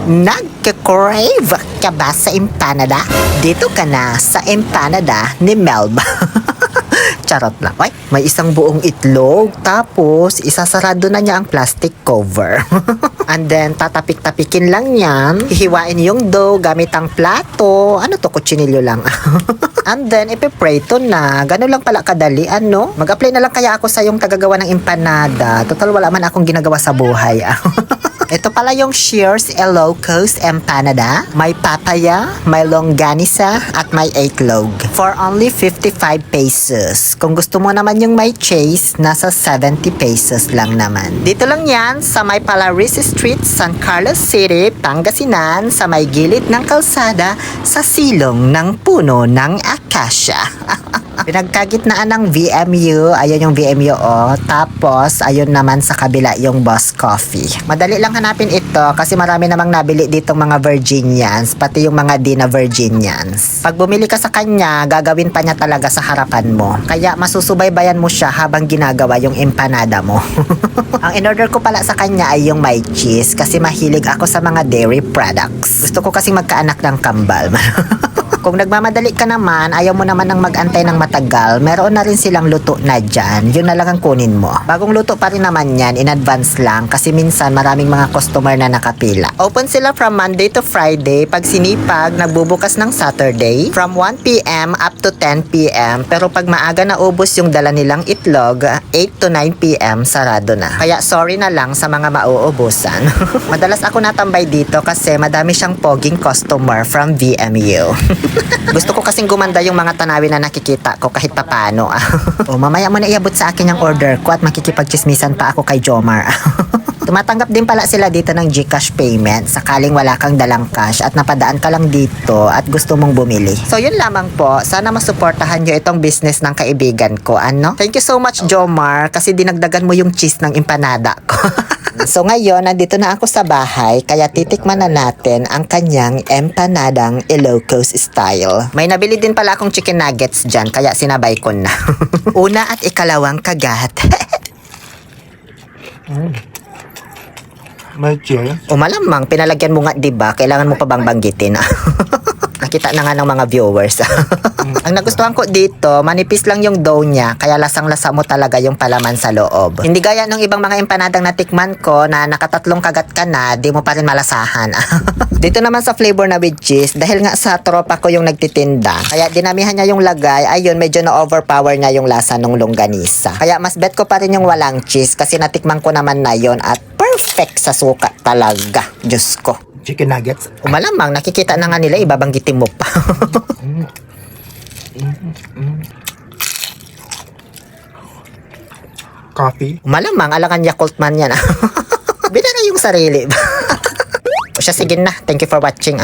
Nagka-crave ka ba sa empanada? Dito ka na sa empanada ni Melba. Charot lang. Ay, may isang buong itlog. Tapos, isasarado na niya ang plastic cover. And then, tatapik-tapikin lang yan. Hihiwain yung dough gamit ang plato. Ano to? Kutsinilyo lang. And then, ipiprito na. Ganun lang pala kadali, ano? Mag-apply na lang kaya ako sa yung tagagawa ng empanada. Total, wala man akong ginagawa sa buhay. Ito pala yung Shears Ilocos Empanada. May papaya, may longganisa, at may itlog. For only 55 pesos. Kung gusto mo naman yung may cheese, nasa 70 pesos lang naman. Dito lang yan sa may Palaris Street, San Carlos City, Pangasinan, sa may gilid ng kalsada, sa silong ng puno ng acacia. Pinagkagitnaan ng VMU, ayun yung VMU tapos ayun naman sa kabila yung Boss Coffee. Madali lang hanapin ito kasi marami namang nabili ditong mga Virginians, pati yung mga di na Virginians. Pag bumili ka sa kanya, gagawin pa niya talaga sa harapan mo. Kaya masusubaybayan mo siya habang ginagawa yung empanada mo. Ang in-order ko pala sa kanya ay yung may cheese kasi mahilig ako sa mga dairy products. Gusto ko kasing magkaanak ng kambal. Kung nagmamadali ka naman, ayaw mo naman ng mag-antay ng matagal, meron na rin silang luto na dyan. Yun na lang ang kunin mo. Bagong luto pa rin naman yan, in advance lang, kasi minsan maraming mga customer na nakapila. Open sila from Monday to Friday. Pag sinipag, nagbubukas ng Saturday, from 1 p.m. up to 10 p.m. Pero pag maaga na ubos yung dala nilang itlog, 8 to 9 p.m. sarado na. Kaya sorry na lang sa mga mauubusan. Madalas ako natambay dito kasi madami siyang poging customer from VMU. Gusto ko kasing gumanda yung mga tanawin na nakikita ko kahit papano. O mamaya mo na iabot sa akin yung order ko at makikipagchismisan pa ako kay Jomar. Tumatanggap din pala sila dito ng GCash payment sakaling wala kang dalang cash at napadaan ka lang dito at gusto mong bumili. So yun lamang po. Sana masuportahan nyo itong business ng kaibigan ko. Ano? Thank you so much, Jomar, kasi dinagdagan mo yung cheese ng empanada ko. So ngayon, nandito na ako sa bahay, kaya titikman na natin ang kanyang empanadang Ilocos style. May nabili din pala akong chicken nuggets dyan, kaya sinabay ko na. Una at ikalawang kagat. May cheese. O malamang, pinalagyan mo nga, diba? Kailangan mo pa bang banggitin? Nakita na nga ng mga viewers. Ang nagustuhan ko dito, manipis lang yung dough niya, kaya lasang-lasa mo talaga yung palaman sa loob. Hindi gaya ng ibang mga empanadang natikman ko na nakatatlong kagat ka na, di mo pa rin malasahan. Dito naman sa flavor na with cheese, dahil nga sa tropa ko yung nagtitinda, kaya dinamihan niya yung lagay, ayun, medyo na-overpower niya yung lasa ng longganisa. Kaya mas bet ko pa rin yung walang cheese kasi natikman ko naman na yon at perfect sa suka talaga. Diyos ko. Chicken nuggets. Malamang, nakikita na nga nila, ibabanggitin mo pa. Coffee. Malamang, alangan Yakult man yan. Binara yung sarili. O siya, sige na. Thank you for watching.